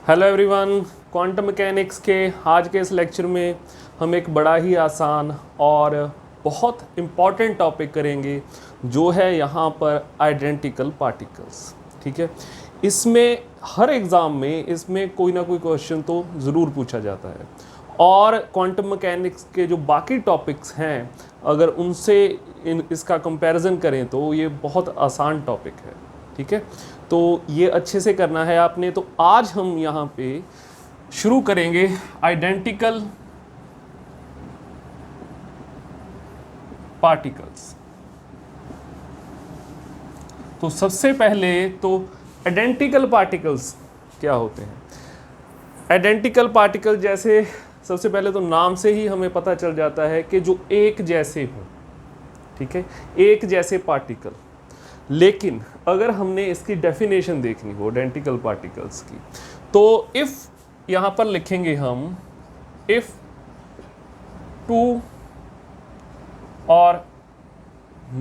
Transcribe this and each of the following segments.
Hello everyone, quantum mechanics के आज के इस लेक्चर में हम एक बड़ा ही आसान और बहुत इम्पॉर्टेंट टॉपिक करेंगे जो है यहाँ पर आइडेंटिकल पार्टिकल्स। ठीक है, इसमें हर एग्ज़ाम में इसमें कोई ना कोई क्वेश्चन तो ज़रूर पूछा जाता है और क्वांटम मैकेनिक्स के जो बाकी टॉपिक्स हैं अगर उनसे इसका कंपैरिजन करें तो ये बहुत आसान टॉपिक है। ठीक है, तो ये अच्छे से करना है आपने। तो आज हम यहाँ पे शुरू करेंगे आइडेंटिकल पार्टिकल्स। तो सबसे पहले तो आइडेंटिकल पार्टिकल्स क्या होते हैं। आइडेंटिकल पार्टिकल जैसे सबसे पहले तो नाम से ही हमें पता चल जाता है कि जो एक जैसे हों। ठीक है, एक जैसे पार्टिकल। लेकिन अगर हमने इसकी डेफिनेशन देखनी हो आइडेंटिकल पार्टिकल्स की तो इफ़ यहाँ पर लिखेंगे हम if two or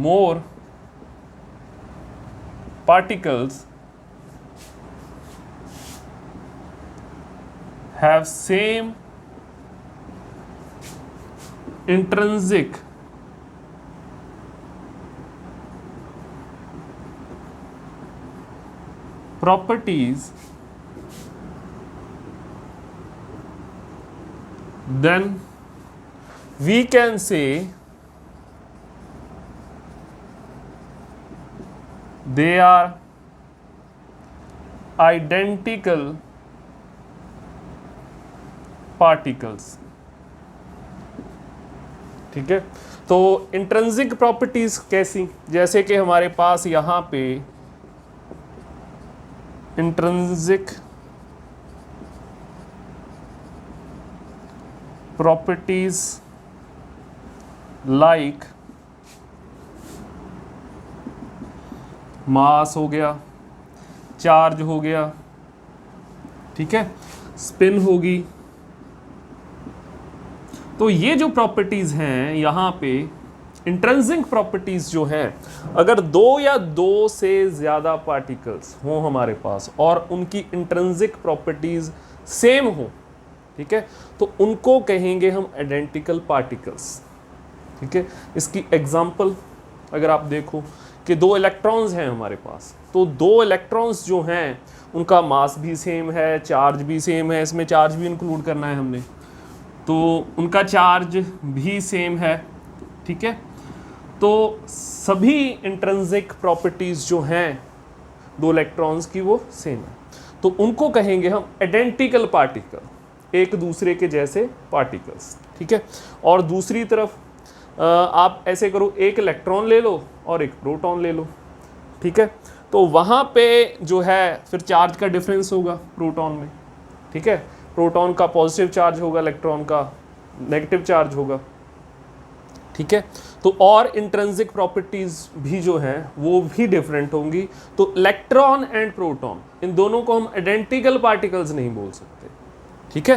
more particles have same intrinsic properties, then we can say they are identical particles। ठीक है, तो इंट्रिंसिक प्रॉपर्टीज कैसी, जैसे कि हमारे पास यहाँ पे intrinsic properties like मास हो गया, चार्ज हो गया, ठीक है, स्पिन होगी। तो ये जो प्रॉपर्टीज हैं यहाँ पे इंट्रिंसिक प्रॉपर्टीज जो हैं, अगर दो या दो से ज़्यादा पार्टिकल्स हों हमारे पास और उनकी इंट्रिंसिक प्रॉपर्टीज सेम हो, ठीक है, तो उनको कहेंगे हम आइडेंटिकल पार्टिकल्स। ठीक है, इसकी एग्जांपल अगर आप देखो कि दो इलेक्ट्रॉन्स हैं हमारे पास, तो दो इलेक्ट्रॉन्स जो हैं उनका मास भी सेम है, चार्ज भी सेम है, इसमें चार्ज भी इंक्लूड करना है हमने, तो उनका चार्ज भी सेम है। ठीक है, तो सभी इंट्रिंसिक प्रॉपर्टीज जो हैं दो इलेक्ट्रॉन्स की वो सेम है, तो उनको कहेंगे हम आइडेंटिकल पार्टिकल, एक दूसरे के जैसे पार्टिकल्स। ठीक है, और दूसरी तरफ आप ऐसे करो, एक इलेक्ट्रॉन ले लो और एक प्रोटॉन ले लो। ठीक है, तो वहाँ पे जो है फिर चार्ज का डिफरेंस होगा प्रोटॉन में। ठीक है, प्रोटॉन का पॉजिटिव चार्ज होगा, इलेक्ट्रॉन का नेगेटिव चार्ज होगा। ठीक है, तो और इंट्रिंसिक प्रॉपर्टीज भी जो हैं वो भी डिफरेंट होंगी। तो इलेक्ट्रॉन एंड प्रोटॉन इन दोनों को हम आइडेंटिकल पार्टिकल्स नहीं बोल सकते। ठीक है,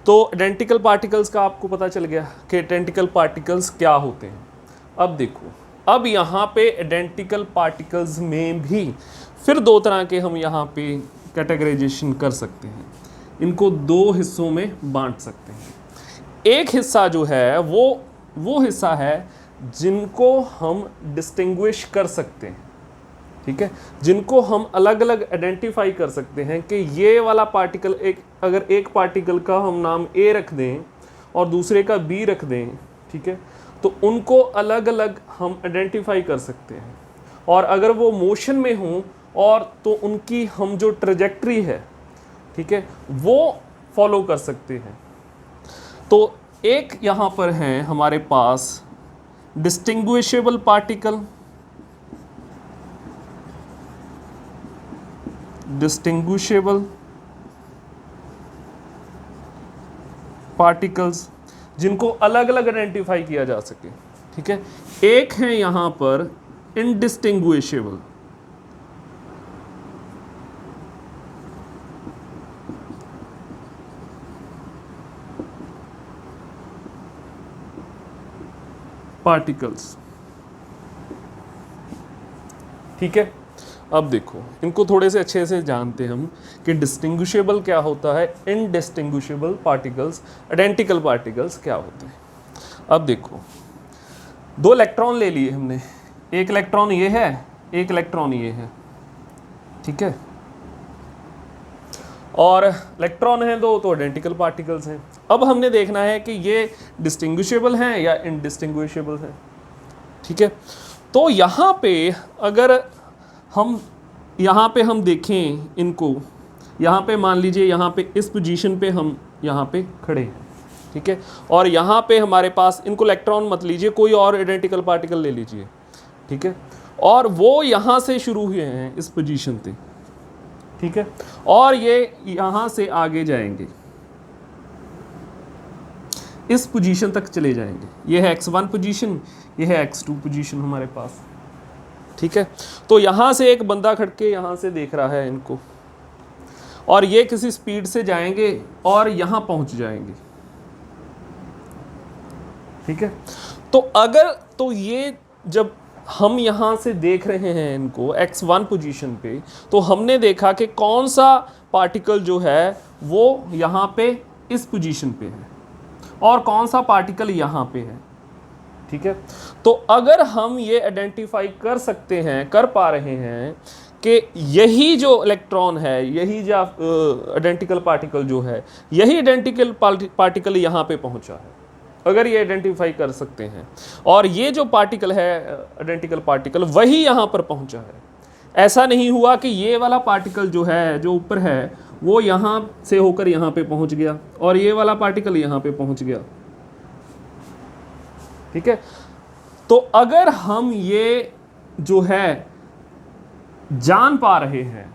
तो आइडेंटिकल पार्टिकल्स का आपको पता चल गया कि आइडेंटिकल पार्टिकल्स क्या होते हैं। अब देखो, अब यहाँ पे आइडेंटिकल पार्टिकल्स में भी फिर दो तरह के हम यहाँ पे कैटेगराइजेशन कर सकते हैं, इनको दो हिस्सों में बांट सकते हैं। एक हिस्सा जो है वो हिस्सा है जिनको हम डिस्टिंग्विश कर सकते हैं। ठीक है, जिनको हम अलग अलग आइडेंटिफाई कर सकते हैं कि ये वाला पार्टिकल, अगर एक पार्टिकल का हम नाम ए रख दें और दूसरे का बी रख दें, ठीक है, तो उनको अलग अलग हम आइडेंटिफाई कर सकते हैं। और अगर वो मोशन में हों और तो उनकी हम जो ट्रेजेक्ट्री है, ठीक है, वो फॉलो कर सकते हैं। तो एक यहाँ पर है हमारे पास डिस्टिंग्विशेबल पार्टिकल, डिस्टिंग्विशेबल पार्टिकल्स जिनको अलग अलग आइडेंटिफाई किया जा सके। ठीक है, एक है यहाँ पर इनडिस्टिंग्विशेबल, पार्टिकल्स। ठीक है, अब देखो, इनको थोड़े से अच्छे से जानते हैं हम कि डिस्टिंग्विशेबल क्या होता है, इनडिस्टिंग्विशेबल पार्टिकल्स, आइडेंटिकल पार्टिकल्स क्या होते हैं। अब देखो, 2 इलेक्ट्रॉन ले लिए हमने, एक इलेक्ट्रॉन ये है, एक इलेक्ट्रॉन ये है, ठीक है, और इलेक्ट्रॉन हैं 2 तो आइडेंटिकल पार्टिकल्स हैं। अब हमने देखना है कि ये डिस्टिंग्विशेबल हैं या इनडिस्टिंग्विशेबल हैं, ठीक है। तो यहाँ पे अगर हम देखें इनको, यहाँ पे मान लीजिए यहाँ पे इस पोजीशन पे हम यहाँ पे खड़े हैं, ठीक है, और यहाँ पे हमारे पास, इनको इलेक्ट्रॉन मत लीजिए, कोई और आइडेंटिकल पार्टिकल ले लीजिए, ठीक है, और वो यहाँ से शुरू हुए हैं इस पोजीशन पे, ठीक है, और ये यहाँ से आगे जाएंगे, इस पोजीशन तक चले जाएंगे। ये है x1 पोजीशन, ये है x2 पोजीशन हमारे पास, ठीक है। तो यहाँ से एक बंदा खड़ के यहाँ से देख रहा है इनको, और ये किसी स्पीड से जाएंगे और यहाँ पहुँच जाएंगे, ठीक है। तो ये जब हम यहाँ से देख रहे हैं इनको x1 पोजीशन पे, तो हमने देखा कि कौन सा पार्टिकल जो है वो यहाँ पे इस पोजीशन पे है और कौन सा पार्टिकल यहाँ पे है, ठीक है। तो अगर हम ये आइडेंटिफाई कर पा रहे हैं कि यही जो इलेक्ट्रॉन है, यही जो आइडेंटिकल पार्टिकल जो है, यही आइडेंटिकल पार्टिकल यहाँ पे पहुँचा है, अगर ये आइडेंटिफाई कर सकते हैं, और ये जो पार्टिकल है आइडेंटिकल पार्टिकल वही यहाँ पर पहुँचा है, ऐसा नहीं हुआ कि ये वाला पार्टिकल जो है, जो ऊपर है, वो यहाँ से होकर यहाँ पे पहुँच गया और ये वाला पार्टिकल यहाँ पे पहुँच गया, ठीक है। तो अगर हम ये जो है जान पा रहे हैं,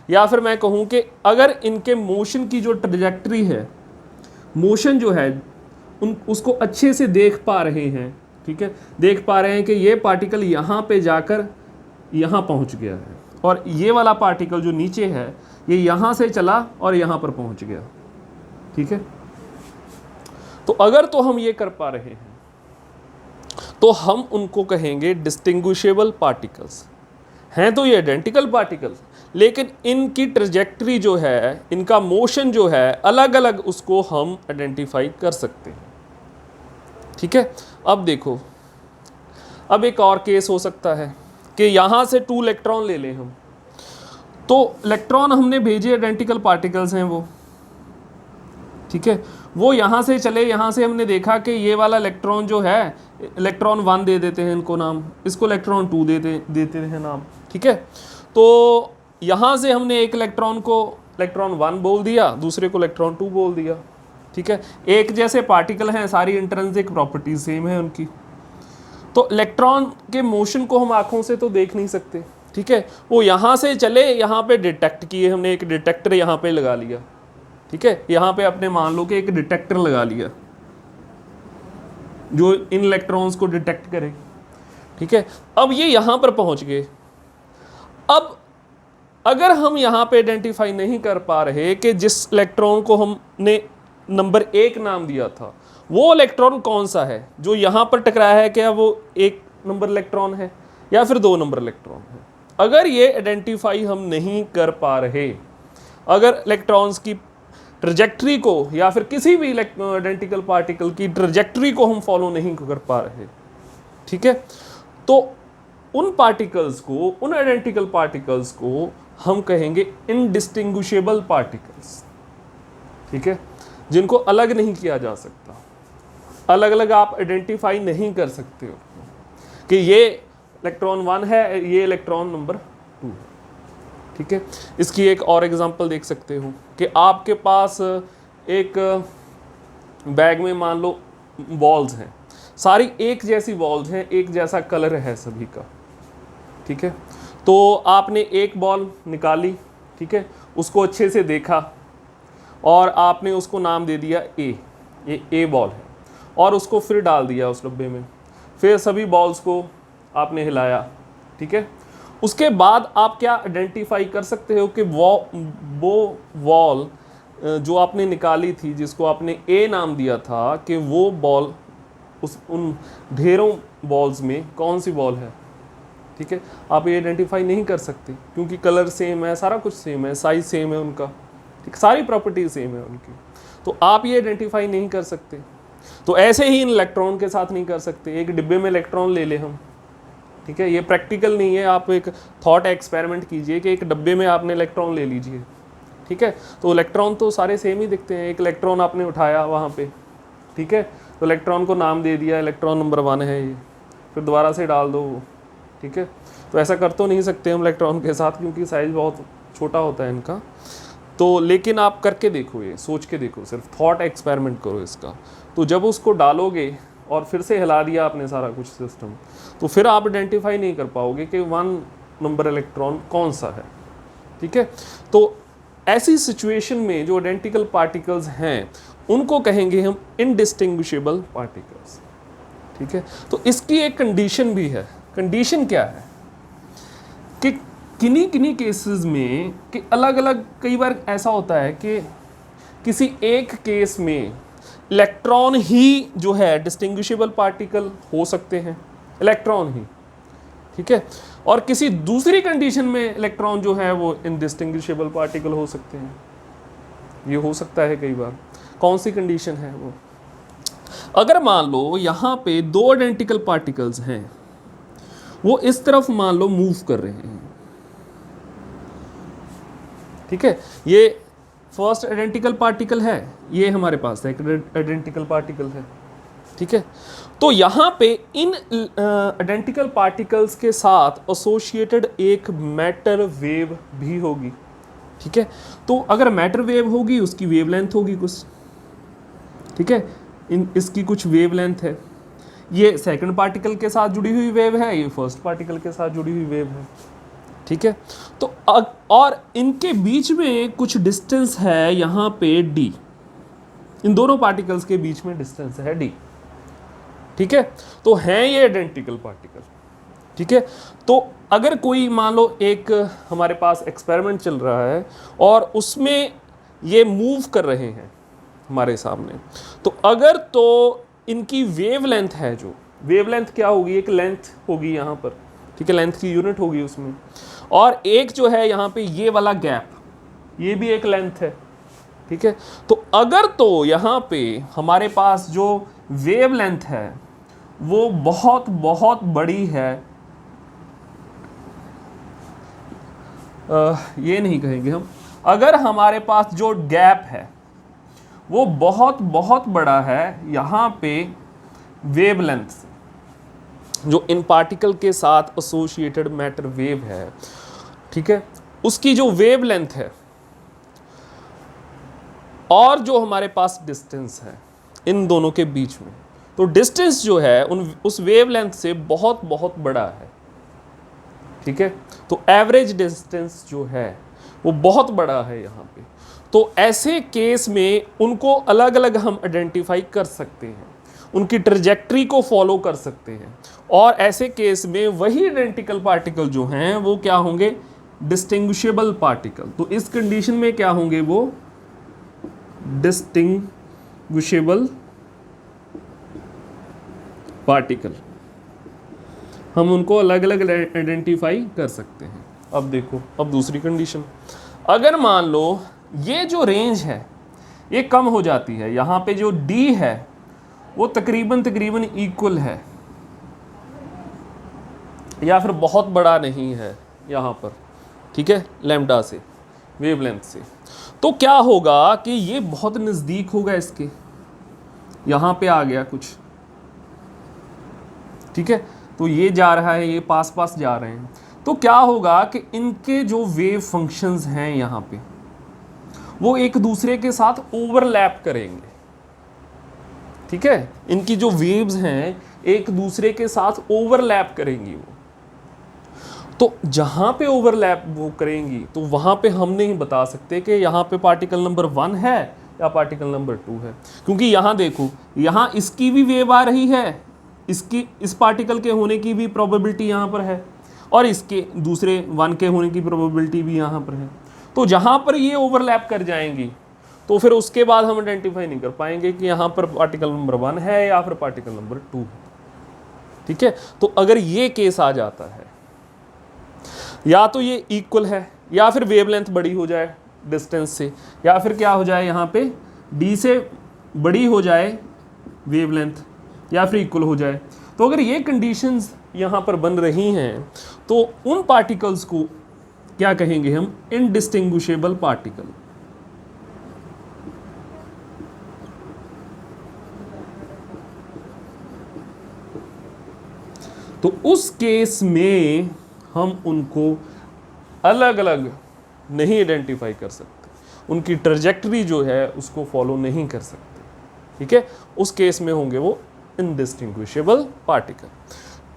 या फिर मैं कहूँ कि अगर इनके मोशन की जो ट्रैजेक्टरी है, मोशन जो है उसको अच्छे से देख पा रहे हैं, ठीक है, देख पा रहे हैं कि ये पार्टिकल यहाँ पे जाकर यहाँ पहुँच गया है और ये वाला पार्टिकल जो नीचे है ये यहाँ से चला और यहाँ पर पहुँच गया, ठीक है। तो अगर तो हम ये कर पा रहे हैं तो हम उनको कहेंगे डिस्टिंग्विशेबल पार्टिकल्स हैं। तो ये आइडेंटिकल पार्टिकल्स, लेकिन इनकी ट्रैजेक्टरी जो है, इनका मोशन जो है अलग अलग, उसको हम आइडेंटिफाई कर सकते हैं, ठीक है। अब देखो, अब एक और केस हो सकता है कि यहाँ से 2 इलेक्ट्रॉन ले लें हम, तो इलेक्ट्रॉन हमने भेजे, आइडेंटिकल पार्टिकल्स हैं वो, ठीक है, वो यहाँ से चले, यहाँ से हमने देखा कि ये वाला इलेक्ट्रॉन जो है, इलेक्ट्रॉन 1 दे देते हैं इनको नाम, इसको इलेक्ट्रॉन 2 देते हैं नाम, ठीक है। तो यहाँ से हमने एक इलेक्ट्रॉन को इलेक्ट्रॉन 1 बोल दिया, दूसरे को इलेक्ट्रॉन 2 बोल दिया, ठीक है। एक जैसे पार्टिकल हैं, सारी इंट्रिंसिक प्रॉपर्टीज सेम है उनकी। तो इलेक्ट्रॉन के मोशन को हम आंखों से तो देख नहीं सकते, ठीक है, वो यहाँ से चले, यहाँ पे डिटेक्ट किए हमने, एक डिटेक्टर यहाँ पे लगा लिया, ठीक है, यहाँ पे अपने मान लो कि एक डिटेक्टर लगा लिया जो इन इलेक्ट्रॉन्स को डिटेक्ट करे, ठीक है। अब ये यहाँ पर पहुँच गए। अब अगर हम यहाँ पे आइडेंटिफाई नहीं कर पा रहे कि जिस इलेक्ट्रॉन को हमने नंबर 1 नाम दिया था, वो इलेक्ट्रॉन कौन सा है जो यहाँ पर टकराया है, क्या वो 1 नंबर इलेक्ट्रॉन है या फिर 2 नंबर इलेक्ट्रॉन है, अगर ये आइडेंटिफाई हम नहीं कर पा रहे, अगर इलेक्ट्रॉन्स की ट्रैजेक्टरी को या फिर किसी भी आइडेंटिकल पार्टिकल की ट्रैजेक्टरी को हम फॉलो नहीं कर पा रहे, ठीक है, तो उन पार्टिकल्स को, उन आइडेंटिकल पार्टिकल्स को हम कहेंगे इनडिस्टिंग्विशेबल पार्टिकल्स, ठीक है, जिनको अलग नहीं किया जा सकता, अलग अलग आप आइडेंटिफाई नहीं कर सकते हो कि ये इलेक्ट्रॉन 1 है, ये इलेक्ट्रॉन नंबर 2 है, ठीक है। इसकी एक और एग्जांपल देख सकते हो कि आपके पास एक बैग में मान लो बॉल्स हैं, सारी एक जैसी बॉल्स हैं, एक जैसा कलर है सभी का, ठीक है। तो आपने एक बॉल निकाली, ठीक है, उसको अच्छे से देखा और आपने उसको नाम दे दिया ए, ये ए बॉल है, और उसको फिर डाल दिया उस डब्बे में, फिर सभी बॉल्स को आपने हिलाया, ठीक है। उसके बाद आप क्या आइडेंटिफाई कर सकते हो कि वो बॉल जो आपने निकाली थी, जिसको आपने ए नाम दिया था, कि वो बॉल उन ढेरों बॉल्स में कौन सी बॉल है, ठीक है, आप ये आइडेंटिफाई नहीं कर सकते क्योंकि कलर सेम है, सारा कुछ सेम है, साइज सेम है उनका, ठीक, सारी प्रॉपर्टीज सेम है उनकी, तो आप ये आइडेंटिफाई नहीं कर सकते। तो ऐसे ही इन इलेक्ट्रॉन के साथ नहीं कर सकते। एक डिब्बे में इलेक्ट्रॉन ले ले हम, ठीक है, ये प्रैक्टिकल नहीं है। आप एक थॉट एक्सपेरिमेंट कीजिए कि एक डब्बे में आपने इलेक्ट्रॉन ले लीजिए, ठीक है, तो इलेक्ट्रॉन तो सारे सेम ही दिखते हैं। एक इलेक्ट्रॉन आपने उठाया वहाँ पे, ठीक है, तो इलेक्ट्रॉन को नाम दे दिया, इलेक्ट्रॉन नंबर 1 है ये, फिर दोबारा से डाल दो वो, ठीक है। तो ऐसा कर तो नहीं सकते हम इलेक्ट्रॉन के साथ क्योंकि साइज बहुत छोटा होता है इनका। तो लेकिन आप करके देखो, ये सोच के देखो, सिर्फ थॉट एक्सपेरिमेंट करो इसका। तो जब उसको डालोगे और फिर से हिला दिया आपने सारा कुछ सिस्टम, तो फिर आप आइडेंटिफाई नहीं कर पाओगे कि 1 नंबर इलेक्ट्रॉन कौन सा है, ठीक है। तो ऐसी सिचुएशन में जो आइडेंटिकल पार्टिकल्स हैं उनको कहेंगे हम इनडिस्टिंग्विशेबल पार्टिकल्स, ठीक है। तो इसकी एक कंडीशन भी है। कंडीशन क्या है कि किन्हीं केसेस में कि अलग अलग, कई बार ऐसा होता है कि किसी एक केस में इलेक्ट्रॉन ही जो है डिस्टिंग्विशेबल पार्टिकल हो सकते हैं, इलेक्ट्रॉन ही, ठीक है, और किसी दूसरी कंडीशन में इलेक्ट्रॉन जो है वो इनडिस्टिंग्विशेबल पार्टिकल हो सकते हैं। ये हो सकता है कई बार। कौन सी कंडीशन है वो? अगर मान लो यहाँ पे 2 आइडेंटिकल पार्टिकल्स हैं, वो इस तरफ मान लो मूव कर रहे हैं, ठीक है, ये फर्स्ट आइडेंटिकल पार्टिकल है, ये हमारे पास एक आइडेंटिकल पार्टिकल है, ठीक है। तो यहाँ पे इन आइडेंटिकल पार्टिकल्स के साथ एसोसिएटेड एक मैटर वेव भी होगी, ठीक है। तो अगर मैटर वेव होगी उसकी वेवलेंथ होगी कुछ, ठीक है, इसकी कुछ वेवलेंथ है। ये सेकंड पार्टिकल के साथ जुड़ी हुई वेव है, ये फर्स्ट पार्टिकल के साथ जुड़ी हुई वेव है, ठीक है। तो और इनके बीच में कुछ डिस्टेंस है यहाँ पे d, इन दोनों पार्टिकल्स के बीच में डिस्टेंस है d, ठीक है। तो हैं ये आइडेंटिकल पार्टिकल, ठीक है। तो अगर कोई मान लो एक हमारे पास एक्सपेरिमेंट चल रहा है और उसमें ये मूव कर रहे हैं हमारे सामने, तो अगर तो इनकी वेवलेंथ है, जो वेवलेंथ क्या होगी, एक लेंथ होगी यहाँ पर, ठीक है, लेंथ की यूनिट होगी उसमें, और एक जो है यहाँ पे ये वाला गैप, ये भी एक लेंथ है, ठीक है। तो अगर तो यहाँ पे हमारे पास जो वेवलेंथ है वो बहुत बहुत बड़ी है, ये नहीं कहेंगे हम, अगर हमारे पास जो गैप है वो बहुत बहुत बड़ा है यहाँ पे वेवलेंथ, जो इन पार्टिकल के साथ एसोसिएटेड मैटर वेव है, ठीक है, उसकी जो वेवलेंथ है और जो हमारे पास डिस्टेंस है इन दोनों के बीच में, तो डिस्टेंस जो है उस वेवलेंथ से बहुत बहुत बड़ा है, ठीक है। तो एवरेज डिस्टेंस जो है वो बहुत बड़ा है यहाँ पे। तो ऐसे केस में उनको अलग अलग हम आइडेंटिफाई कर सकते हैं, उनकी ट्रैजेक्टरी को फॉलो कर सकते हैं, और ऐसे केस में वही आइडेंटिकल पार्टिकल जो हैं वो क्या होंगे, डिस्टिंग्विशेबल पार्टिकल। तो इस कंडीशन में क्या होंगे वो, डिस्टिंग्विशेबल पार्टिकल, हम उनको अलग अलग आइडेंटिफाई कर सकते हैं। अब देखो, अब दूसरी कंडीशन, अगर मान लो ये जो रेंज है ये कम हो जाती है, यहाँ पे जो d है वो तकरीबन इक्वल है या फिर बहुत बड़ा नहीं है यहाँ पर, ठीक है, लैम्डा से, वेवलेंथ से, तो क्या होगा कि ये बहुत नज़दीक होगा इसके, यहाँ पे आ गया कुछ, ठीक है, तो ये जा रहा है, ये पास पास जा रहे हैं, तो क्या होगा कि इनके जो वेव फंक्शंस हैं यहाँ पे वो एक दूसरे के साथ ओवरलैप करेंगे, ठीक है, इनकी जो वेव्स हैं एक दूसरे के साथ ओवरलैप करेंगी वो। तो जहाँ पे ओवरलैप वो करेंगी तो वहाँ पे हम नहीं बता सकते कि यहाँ पे पार्टिकल नंबर 1 है या पार्टिकल नंबर 2 है, क्योंकि यहाँ देखो, यहाँ इसकी भी वेव आ रही है, इसकी, इस पार्टिकल के होने की भी प्रोबेबिलिटी यहाँ पर है, और इसके दूसरे 1 के होने की प्रोबेबिलिटी भी यहाँ पर है। तो जहाँ पर ये ओवरलैप कर जाएंगी तो फिर उसके बाद हम आइडेंटिफाई नहीं कर पाएंगे कि यहाँ पर पार्टिकल नंबर 1 है या फिर पार्टिकल नंबर 2 है, ठीक है। तो अगर ये केस आ जाता है या तो ये इक्वल है, या फिर वेवलेंथ बड़ी हो जाए डिस्टेंस से, या फिर क्या हो जाए यहाँ पे d से बड़ी हो जाए वेवलेंथ, या फिर इक्वल हो जाए। तो अगर ये कंडीशंस यहाँ पर बन रही हैं तो उन पार्टिकल्स को क्या कहेंगे हम? Indistinguishable particle. तो उस केस में हम उनको अलग अलग नहीं आइडेंटिफाई कर सकते, उनकी ट्रैजेक्टरी जो है उसको फॉलो नहीं कर सकते, ठीक है। उस केस में होंगे वो इनडिस्टिंग्विशेबल पार्टिकल।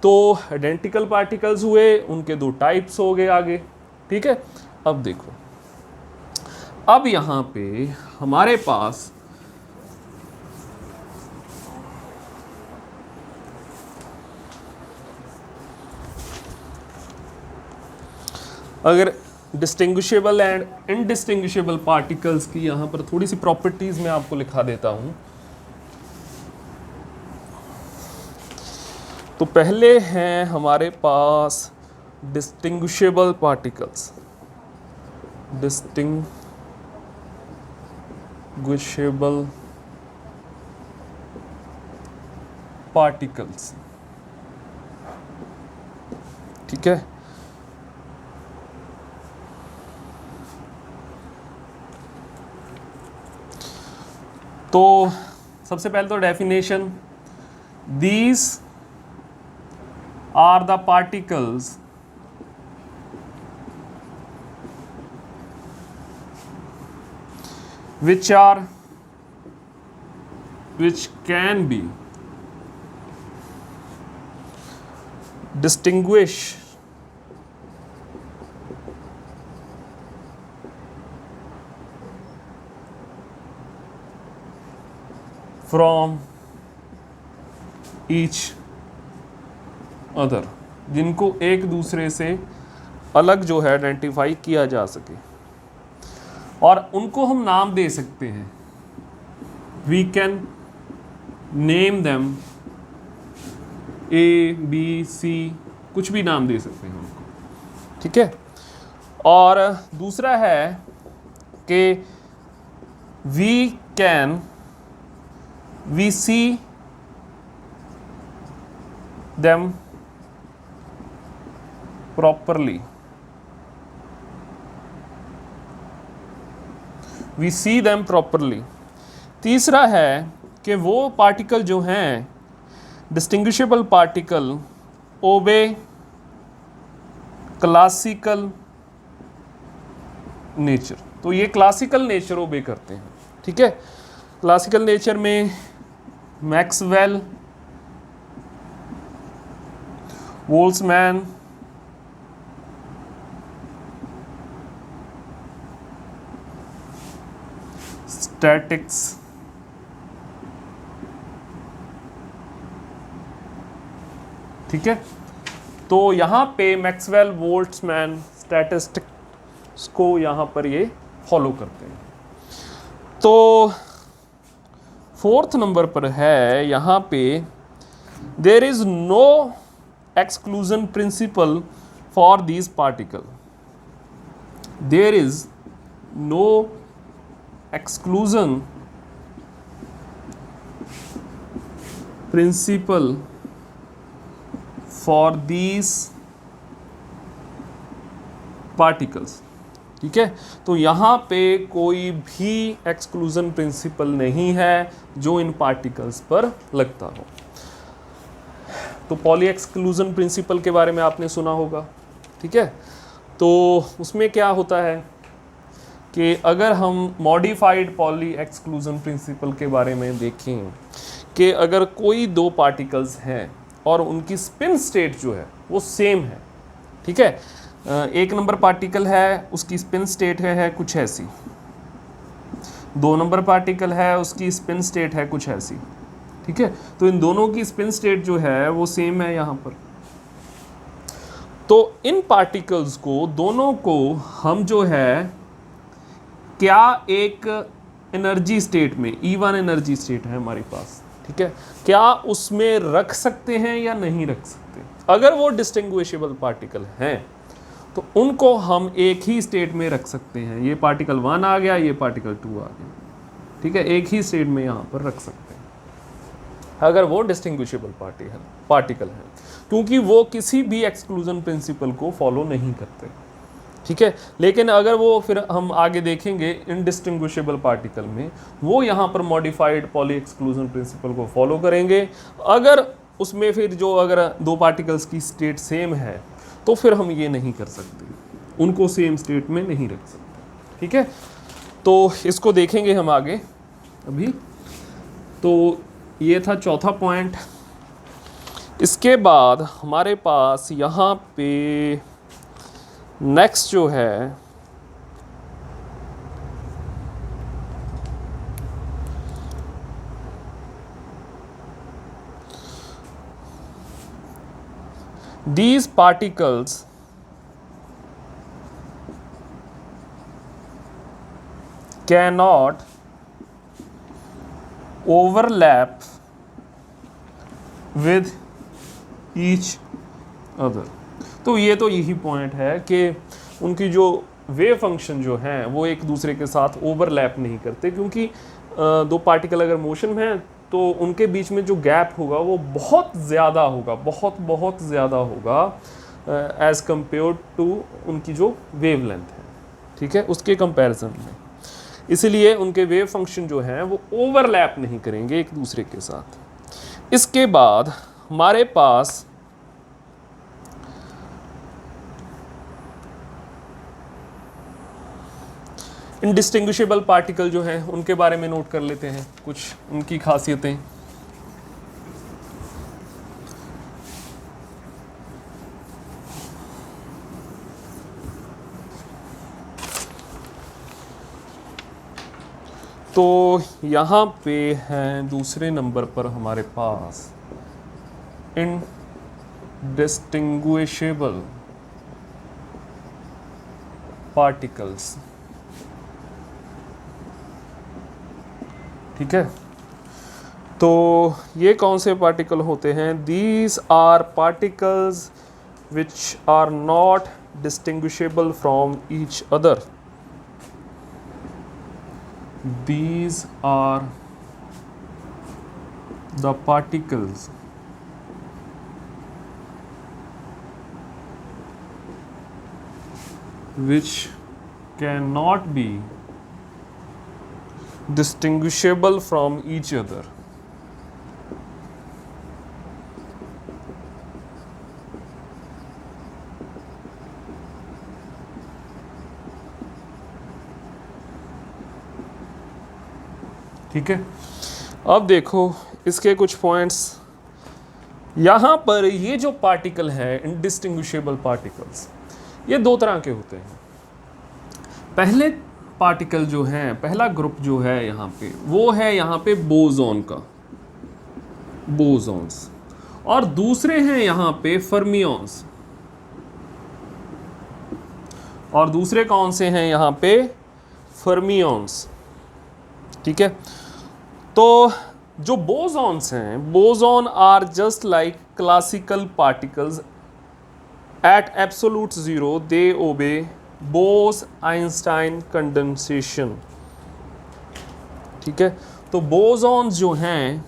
तो आइडेंटिकल पार्टिकल्स हुए, उनके दो टाइप्स हो गए आगे, ठीक है। अब देखो, अब यहाँ पे हमारे पास अगर डिस्टिंग्विशेबल एंड इनडिस्टिंग्विशेबल पार्टिकल्स की यहाँ पर थोड़ी सी प्रॉपर्टीज मैं आपको लिखा देता हूँ। तो पहले हैं हमारे पास डिस्टिंग्विशेबल पार्टिकल्स, डिस्टिंग्विशेबल पार्टिकल्स, ठीक है। तो सबसे पहले तो definition, these are the particles which can be distinguished from each other, जिनको एक दूसरे से अलग जो है आइडेंटिफाई किया जा सके, और उनको हम नाम दे सकते हैं। We can name them A, B, C, कुछ भी नाम दे सकते हैं उनको, ठीक है। और दूसरा है कि we see them properly, we see them properly। तीसरा है कि वो पार्टिकल जो हैं डिस्टिंग्विशेबल पार्टिकल ओबे क्लासिकल नेचर। तो ये क्लासिकल नेचर ओबे करते हैं, ठीक है। क्लासिकल नेचर में मैक्सवेल, बोल्ट्जमैन, स्टैटिक्स, ठीक है। तो यहाँ पे मैक्सवेल, बोल्ट्जमैन, स्टैटिस्टिक्स को यहाँ पर ये फॉलो करते हैं। तो फोर्थ नंबर पर है यहाँ पे, there is no exclusion principle for these particle, there is no exclusion principle for these particles, ठीक है। तो यहाँ पे कोई भी एक्सक्लूजन प्रिंसिपल नहीं है जो इन पार्टिकल्स पर लगता हो। तो पॉली एक्सक्लूजन प्रिंसिपल के बारे में आपने सुना होगा, ठीक है। तो उसमें क्या होता है कि अगर हम मॉडिफाइड पॉली एक्सक्लूजन प्रिंसिपल के बारे में देखें कि अगर कोई दो पार्टिकल्स हैं और उनकी स्पिन स्टेट जो है वो सेम है, ठीक है। एक नंबर पार्टिकल है, उसकी स्पिन स्टेट है कुछ ऐसी, 2 नंबर पार्टिकल है, उसकी स्पिन स्टेट है कुछ ऐसी, ठीक है। तो इन दोनों की स्पिन स्टेट जो है वो सेम है यहाँ पर। तो इन पार्टिकल्स को दोनों को हम जो है क्या एक एनर्जी स्टेट में, E1 एनर्जी स्टेट है हमारे पास, ठीक है, क्या उसमें रख सकते हैं या नहीं रख सकते। अगर वो डिस्टिंग्विशेबल पार्टिकल हैं तो उनको हम एक ही स्टेट में रख सकते हैं। ये पार्टिकल 1 आ गया, ये पार्टिकल 2 आ गया, ठीक है, एक ही स्टेट में यहाँ पर रख सकते हैं अगर वो डिस्टिंग्विशेबल पार्टिकल है, क्योंकि वो किसी भी एक्सक्लूजन प्रिंसिपल को फॉलो नहीं करते, ठीक है। लेकिन अगर वो, फिर हम आगे देखेंगे इनडिस्टिंग्विशेबल पार्टिकल में, वो यहाँ पर मॉडिफाइड पॉली एक्सक्लूजन प्रिंसिपल को फॉलो करेंगे। अगर उसमें फिर जो अगर दो पार्टिकल्स की स्टेट सेम है तो फिर हम ये नहीं कर सकते, उनको सेम स्टेट में नहीं रख सकते, ठीक है। तो इसको देखेंगे हम आगे अभी। तो ये था चौथा पॉइंट। इसके बाद हमारे पास यहाँ पे नेक्स्ट जो है these particles cannot overlap with each other। तो ये तो यही पॉइंट है कि उनकी जो वेव फंक्शन जो है वो एक दूसरे के साथ ओवरलैप नहीं करते, क्योंकि दो पार्टिकल अगर मोशन में हैं तो उनके बीच में जो गैप होगा वो बहुत ज़्यादा होगा, बहुत ज़्यादा होगा एज़ कंपेयर टू उनकी जो वेव लेंथ है, ठीक है, उसके कंपैरिजन में। इसलिए उनके वेव फंक्शन जो हैं वो ओवरलैप नहीं करेंगे एक दूसरे के साथ। इसके बाद हमारे पास इनडिस्टिंग्विशेबल पार्टिकल जो हैं उनके बारे में नोट कर लेते हैं, कुछ उनकी खासियतें। तो यहाँ पे हैं दूसरे नंबर पर हमारे पास इनडिस्टिंग्विशेबल पार्टिकल्स, ठीक है। तो ये कौन से पार्टिकल होते हैं? These are particles which are not distinguishable from each other. These are the particles which cannot be distinguishable from each other. ठीक है, अब देखो इसके कुछ पॉइंट्स। यहाँ पर ये जो पार्टिकल है इनडिस्टिंग्विशेबल पार्टिकल्स, ये दो तरह के होते हैं। पहले पार्टिकल जो है, पहला ग्रुप जो है यहाँ पे, वो है यहाँ पे बोसॉन का, बोसॉन्स, और दूसरे हैं यहाँ पे फर्मियंस, और दूसरे कौन से हैं यहाँ पे? फर्मियंस, ठीक है। तो जो बोसॉन्स हैं, boson are just like classical particles at absolute zero, they obey Bose Einstein condensation, ठीक है। तो बोसॉन्स जो हैं,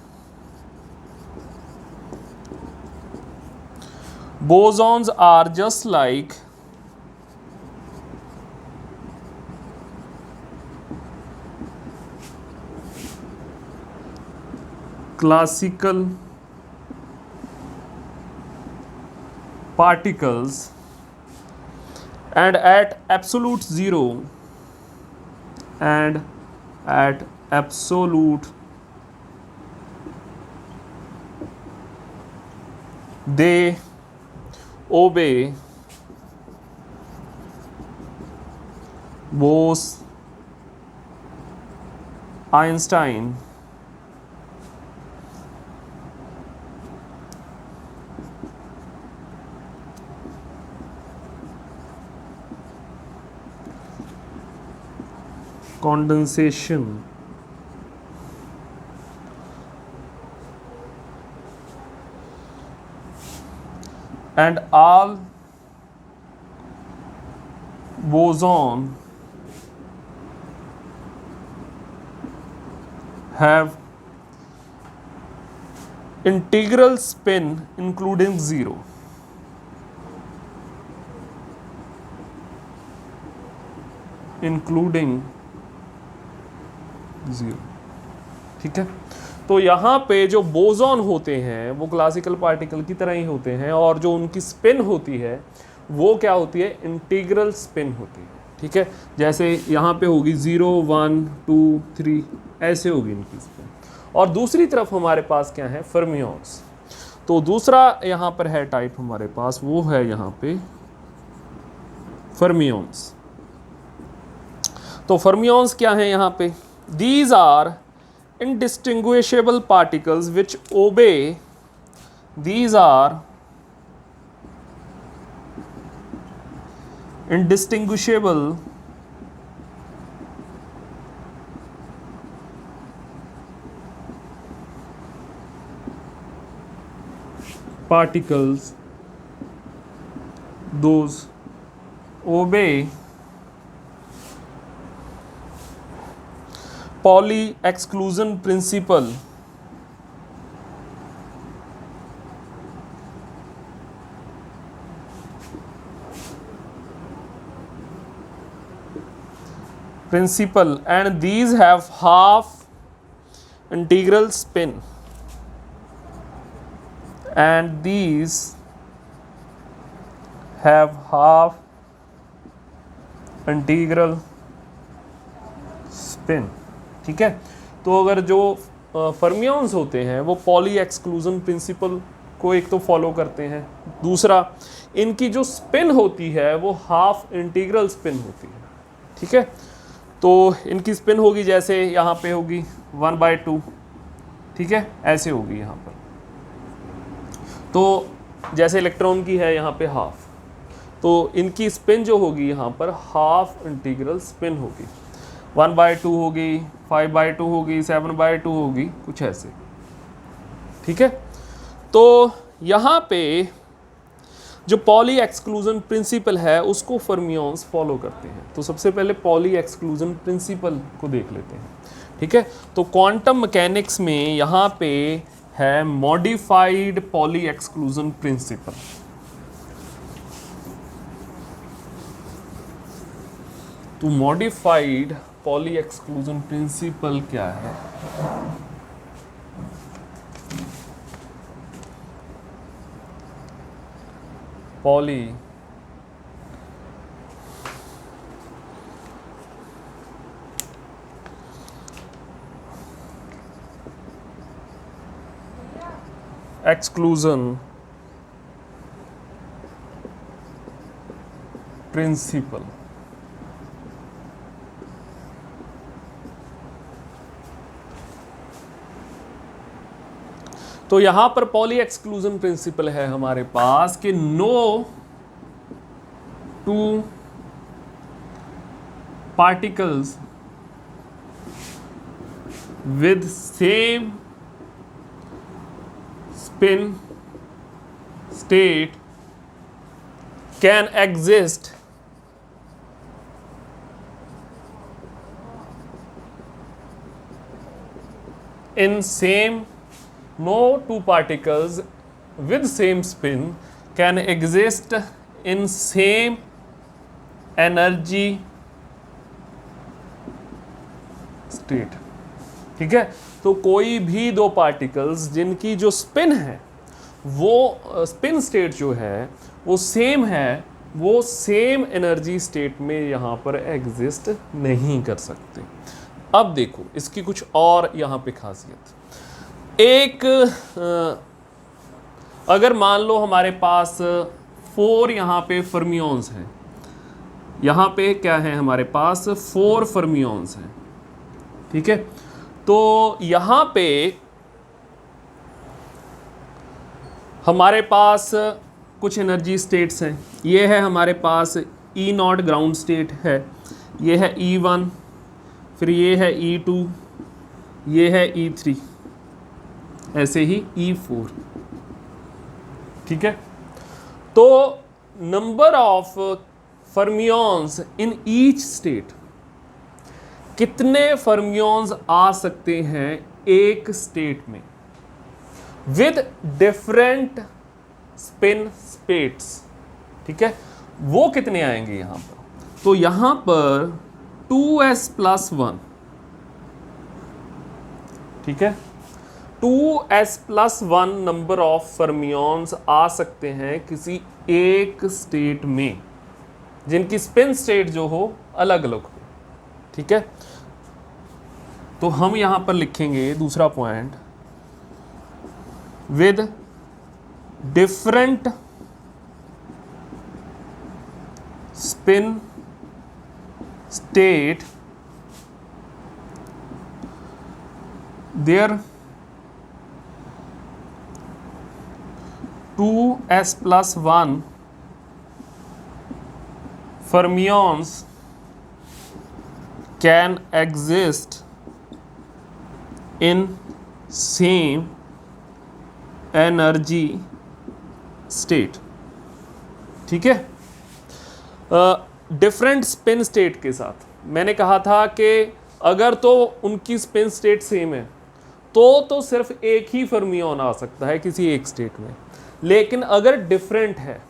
bosons are just like classical particles, and at absolute zero and at absolute they obey Bose-Einstein condensation, and all boson have integral spin including 0. Including 0, ठीक है। तो यहाँ पे जो बोसॉन होते हैं वो क्लासिकल पार्टिकल की तरह ही होते हैं, और जो उनकी स्पिन होती है वो क्या होती है, इंटीग्रल स्पिन होती है, ठीक है। जैसे यहाँ पे होगी 0 1 2 3 ऐसे होगी इनकी स्पिन। और दूसरी तरफ हमारे पास क्या है, फर्मियंस। तो दूसरा यहाँ पर है टाइप हमारे पास, वो है यहाँ पे फर्मियंस। तो फर्मियंस क्या है यहाँ पे, these are indistinguishable particles which obey, these are indistinguishable particles, those obey Pauli exclusion principle, and these have half integral spin, and these have half integral spin, ठीक है। तो अगर जो फर्मियंस होते हैं वो पॉली एक्सक्लूजन प्रिंसिपल को एक तो फॉलो करते हैं, दूसरा इनकी जो स्पिन होती है वो हाफ इंटीग्रल स्पिन होती है, ठीक है। तो इनकी स्पिन होगी जैसे यहाँ पे होगी 1/2, ठीक है, ऐसे होगी यहाँ पर। तो जैसे इलेक्ट्रॉन की है यहाँ पे हाफ, तो इनकी स्पिन जो होगी यहाँ पर हाफ इंटीग्रल स्पिन होगी, 1/2 होगी, 5/2 होगी, 7/2 होगी, कुछ ऐसे, ठीक है। तो यहाँ पे जो पॉली एक्सक्लूजन प्रिंसिपल है उसको फर्मियंस फॉलो करते हैं। तो सबसे पहले पॉली एक्सक्लूजन प्रिंसिपल को देख लेते हैं, ठीक है। तो क्वांटम मैकेनिक्स में यहाँ पे है मॉडिफाइड पॉली एक्सक्लूजन प्रिंसिपल। तो मॉडिफाइड पॉली एक्सक्लूजन प्रिंसिपल क्या है, पॉली एक्सक्लूजन प्रिंसिपल। तो यहां पर पॉली एक्सक्लूजन प्रिंसिपल है हमारे पास कि no two particles with same spin state can exist in same, no two particles with same spin can exist in same energy state, ठीक है। तो कोई भी दो पार्टिकल्स जिनकी जो स्पिन है वो स्पिन स्टेट जो है वो सेम है, वो सेम एनर्जी स्टेट में यहाँ पर एग्जिस्ट नहीं कर सकते। अब देखो इसकी कुछ और यहाँ पे खासियत, एक अगर मान लो हमारे पास 4 यहाँ पे फर्मियंस हैं, यहाँ पे क्या है हमारे पास 4 फर्मियंस हैं, ठीक है। तो यहाँ पे हमारे पास कुछ एनर्जी स्टेट्स हैं, ये है हमारे पास E0 ग्राउंड स्टेट है, ये है E1, फिर ये है E2, ये है E3, ऐसे ही E4, ठीक है। तो number of fermions in each state, कितने फर्मियॉन्स आ सकते हैं एक स्टेट में विद डिफरेंट स्पिन स्टेट्स, ठीक है, वो कितने आएंगे यहां पर। तो यहां पर 2s+1, ठीक है, 2s+1 नंबर ऑफ फर्मियॉन्स आ सकते हैं किसी एक स्टेट में जिनकी स्पिन स्टेट जो हो अलग अलग हो, ठीक है। तो हम यहां पर लिखेंगे दूसरा point, with different spin state there 2s+1 fermions can exist in same energy state, ठीक है। डिफरेंट स्पिन स्टेट के साथ मैंने कहा था कि अगर तो उनकी स्पिन स्टेट सेम है तो सिर्फ एक ही फर्मियन आ सकता है किसी एक स्टेट में, लेकिन अगर डिफरेंट है,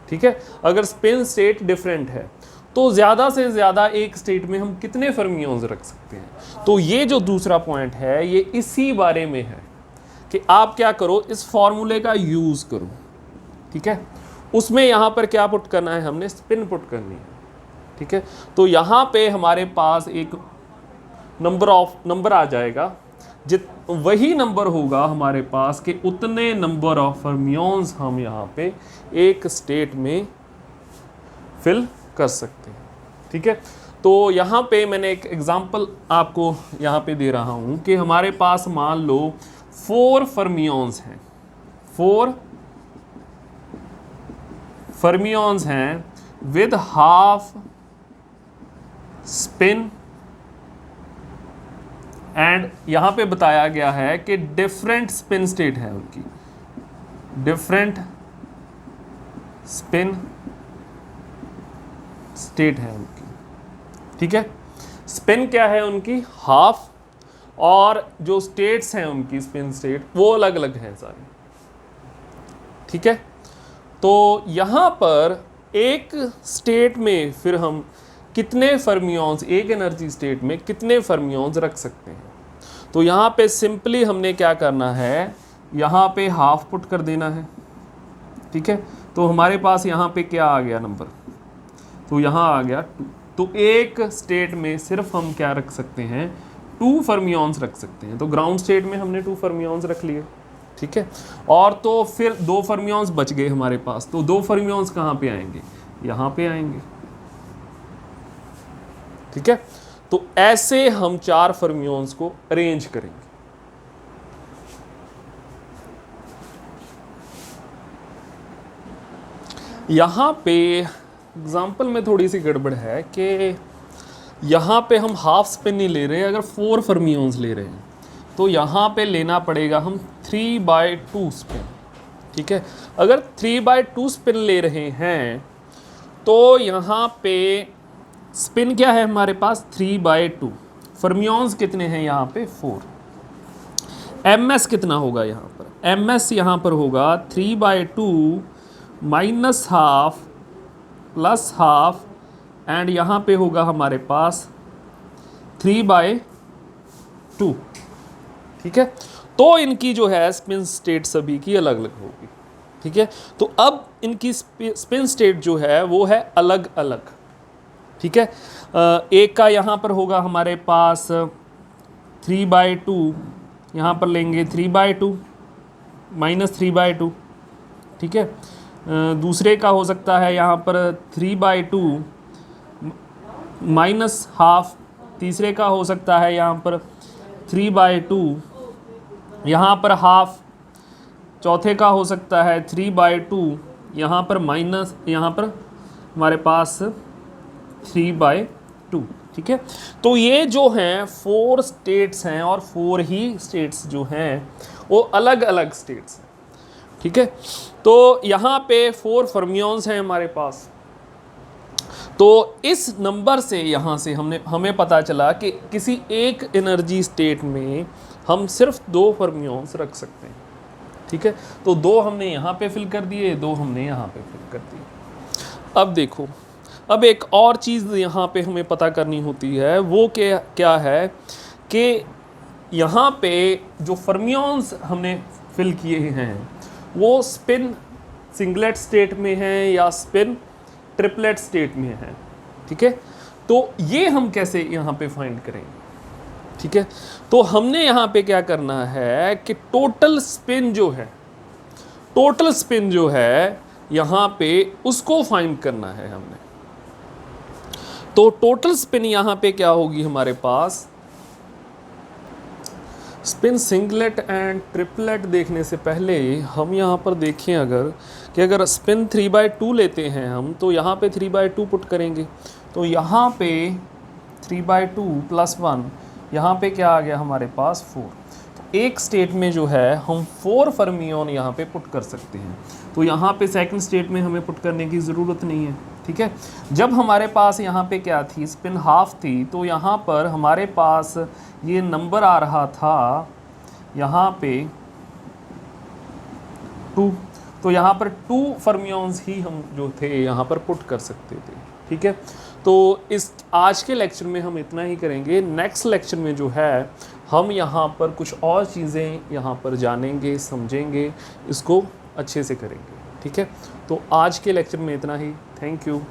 ठीक है, अगर स्पिन स्टेट डिफरेंट है तो ज़्यादा से ज़्यादा एक स्टेट में हम कितने फर्मियंस रख सकते हैं। तो ये जो दूसरा पॉइंट है ये इसी बारे में है कि आप क्या करो, इस फॉर्मूले का यूज़ करो, ठीक है। उसमें यहाँ पर क्या पुट करना है, हमने स्पिन पुट करनी है, ठीक है। तो यहाँ पे हमारे पास एक नंबर आ जाएगा, वही नंबर होगा हमारे पास कि उतने नंबर ऑफ फर्मियंस हम यहाँ पे एक स्टेट में फिल कर सकते हैं, ठीक है। तो यहाँ पे मैंने एक एग्जांपल आपको यहाँ पे दे रहा हूँ कि हमारे पास मान लो 4 फर्मियंस हैं, 4 फर्मियंस हैं विद हाफ स्पिन, एंड यहां पे बताया गया है कि डिफरेंट स्पिन स्टेट है उनकी, डिफरेंट स्पिन स्टेट है उनकी, ठीक है। स्पिन क्या है उनकी, हाफ, और जो स्टेट्स हैं उनकी स्पिन स्टेट वो अलग अलग हैं सारी, ठीक है। तो यहां पर एक स्टेट में फिर हम कितने फर्मियंस, एक एनर्जी स्टेट में कितने फर्मियंस रख सकते हैं। तो यहाँ पे सिंपली हमने क्या करना है, यहाँ पे हाफ पुट कर देना है, ठीक है। तो हमारे पास यहाँ पे क्या आ गया नंबर, तो यहाँ आ गया 2। तो एक स्टेट में सिर्फ हम क्या रख सकते हैं, 2 फर्मियंस रख सकते हैं। तो ग्राउंड स्टेट में हमने 2 फर्मियंस रख लिए, ठीक है। और तो फिर 2 फर्मियंस बच गए हमारे पास, तो 2 फर्मियंस कहाँ पे आएंगे, यहाँ पे आएंगे, ठीक है। तो ऐसे हम 4 फर्मियंस को अरेंज करेंगे। यहां पे एग्जांपल में थोड़ी सी गड़बड़ है कि यहां पे हम हाफ स्पिन नहीं ले रहे, अगर 4 फर्मियंस ले रहे हैं तो यहां पे लेना पड़ेगा हम 3/2 स्पिन, ठीक है। अगर 3/2 स्पिन ले रहे हैं तो यहां पे स्पिन क्या है हमारे पास, 3/2, फर्मियंस कितने हैं यहाँ पे 4, एमएस कितना होगा यहाँ पर, एमएस यहाँ पर होगा 3/2 minus half plus half, and यहाँ पे होगा हमारे पास 3/2, ठीक है। तो इनकी जो है स्पिन स्टेट सभी की अलग अलग होगी, ठीक है। तो अब इनकी स्पिन स्टेट जो है वो है अलग अलग, ठीक है। एक का यहाँ पर होगा हमारे पास 3/2, यहाँ पर लेंगे 3/2 माइनस 3/2, ठीक है। दूसरे का हो सकता है यहाँ पर 3/2 माइनस हाफ, तीसरे का हो सकता है यहाँ पर 3/2 यहाँ पर हाफ, चौथे का हो सकता है 3/2 यहाँ पर माइनस, यहाँ पर हमारे पास 3/2, ठीक है। तो ये जो हैं 4 स्टेट्स हैं और 4 ही स्टेट्स जो हैं वो अलग अलग स्टेट्स हैं, ठीक है। तो यहाँ पे 4 फर्मियंस हैं हमारे पास, तो इस नंबर से यहाँ से हमें पता चला कि किसी एक एनर्जी स्टेट में हम सिर्फ 2 फर्मियंस रख सकते हैं। ठीक है, तो 2 हमने यहाँ पे फिल कर दिए, 2 हमने यहाँ पे फिल कर दिए। अब देखो, अब एक और चीज़ यहाँ पे हमें पता करनी होती है, वो क्या है कि यहाँ पे जो फर्मियंस हमने फिल किए हैं वो स्पिन सिंगलेट स्टेट में हैं या स्पिन ट्रिपलेट स्टेट में हैं। ठीक है, तो ये हम कैसे यहाँ पे फाइंड करेंगे? ठीक है, तो हमने यहाँ पे क्या करना है कि टोटल स्पिन जो है यहाँ पे उसको फाइंड करना है हमने। तो टोटल स्पिन यहाँ पे क्या होगी हमारे पास? स्पिन सिंगलेट एंड ट्रिपलेट देखने से पहले हम यहाँ पर देखें अगर स्पिन 3/2 लेते हैं हम, तो यहाँ पे 3/2 पुट करेंगे, तो यहाँ पे 3/2 + 1, यहाँ पे क्या आ गया हमारे पास 4। तो एक स्टेट में जो है हम 4 फर्मियन यहाँ पे पुट कर सकते हैं। तो यहाँ पे सेकंड स्टेट में हमें पुट करने की ज़रूरत नहीं है। ठीक है, जब हमारे पास यहाँ पे क्या थी, स्पिन हाफ थी, तो यहाँ पर हमारे पास ये नंबर आ रहा था यहाँ पे 2, तो यहाँ पर 2 फर्मियंस ही हम जो थे यहाँ पर पुट कर सकते थे। ठीक है, तो इस आज के लेक्चर में हम इतना ही करेंगे। नेक्स्ट लेक्चर में जो है हम यहाँ पर कुछ और चीज़ें यहाँ पर जानेंगे, समझेंगे, इसको अच्छे से करेंगे। ठीक है, तो आज के लेक्चर में इतना ही। Thank you.